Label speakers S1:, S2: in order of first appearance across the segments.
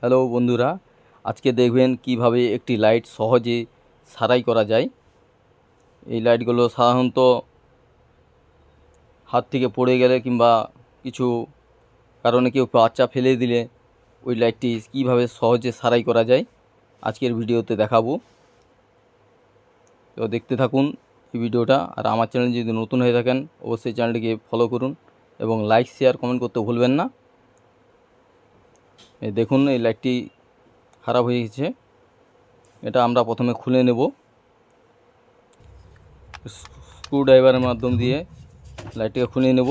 S1: Hello বন্ধুরা, আজকে দেখবেন কিভাবে একটি লাইট সহজে সারাই করা যায়। এই লাইটগুলো সাধারণত হাত থেকে পড়ে গেলে কিংবা কিছু কারণে কেউ বাচ্চা ফেলে দিলে ওই লাইটটি কিভাবে সহজে সারাই করা যায় আজকের ভিডিওতে দেখাবো। তো দেখতে থাকুন এই ভিডিওটা। আর আমার চ্যানেল যদি নতুন হয়ে থাকেন অবশ্যই চ্যানেলটিকে ফলো করুন এবং লাইক শেয়ার কমেন্ট করতে ভুলবেন না। এই দেখুন, এই লাইটটি খারাপ হয়ে গেছে। এটা আমরা প্রথমে খুলে নেব স্ক্রুড্রাইভারের মাধ্যম দিয়ে। লাইটটিকে খুলে নেব।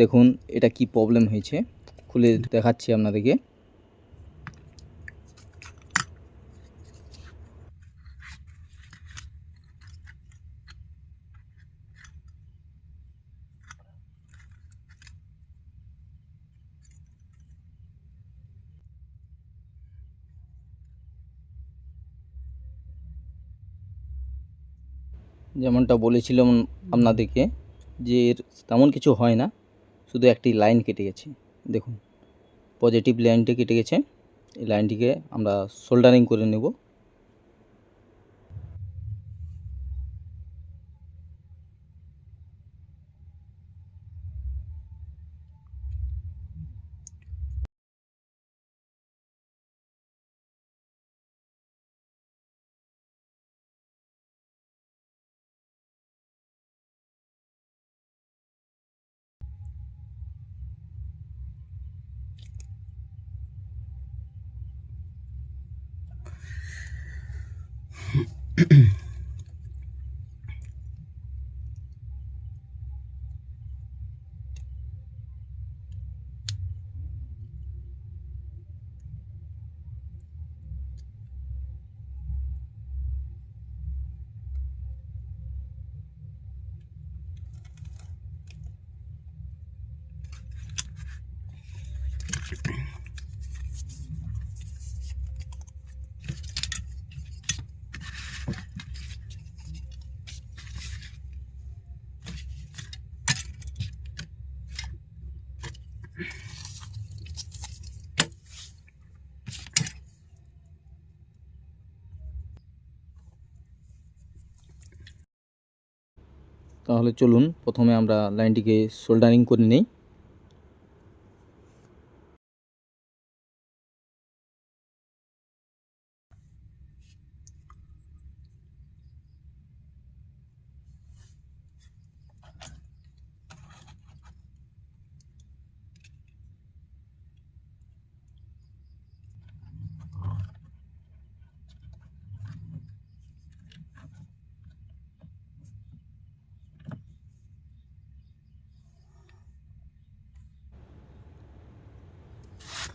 S1: দেখুন এটা কি প্রবলেম হয়েছে, খুলে দেখাচ্ছি আপনাদেরকে। যেমনটা বলেছিলাম আপনাদেরকে যে এর তেমন কিছু হয় না, শুধু একটি লাইন কেটে গেছে। দেখুন পজিটিভ লাইনটি কেটে গেছে। এই লাইনটিকে আমরা সোল্ডারিং করে নেব। তাহলে চলুন প্রথমে আমরা লাইনটিকে সোল্ডারিং করে নিই।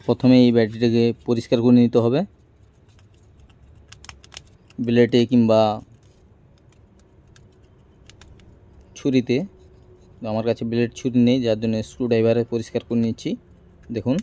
S1: প্রথমে এই ব্যাটারিটাকে পরিষ্কার করে নিতে হবে ব্লেডে কিংবা ছুরিতে। আমার কাছে ব্লেড ছুরি নেই, যার জন্য স্ক্রুড্রাইভারে পরিষ্কার করে নিচ্ছি। দেখুন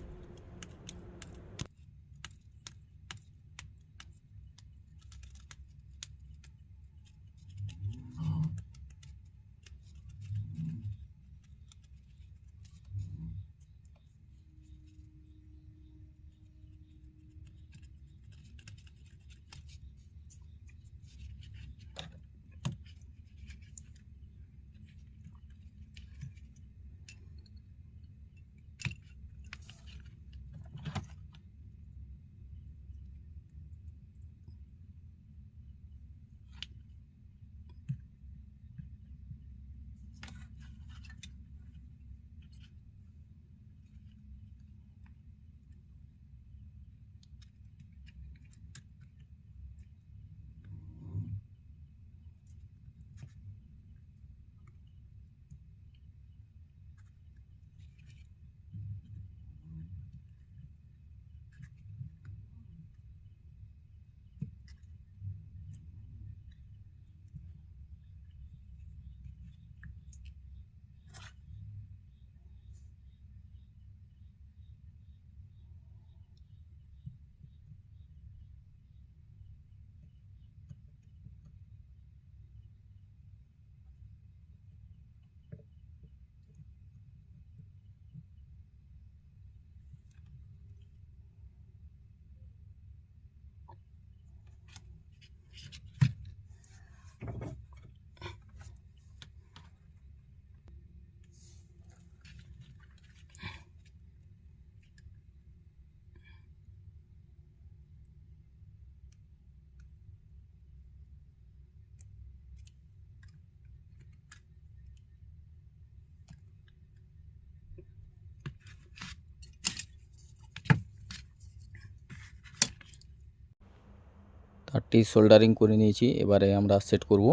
S1: একটি সোল্ডারিং করে নিয়েছি, এবারে আমরা সেট করব,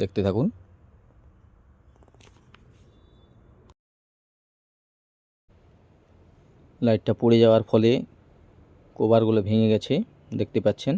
S1: দেখতে থাকুন। লাইটটা পড়ে যাওয়ার ফলে কভারগুলো ভেঙে গেছে, দেখতে পাচ্ছেন।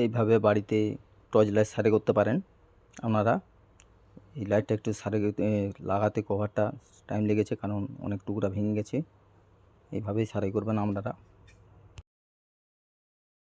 S1: এইভাবে বাড়িতে টর্চ লাইট সারাই করতে পারেন আপনারা। এই লাইটটা একটু সারাই লাগাতে কভারটা টাইম লেগেছে, কারণ অনেক টুকরা ভেঙে গেছে। এইভাবেই সারাই করবেন আপনারা।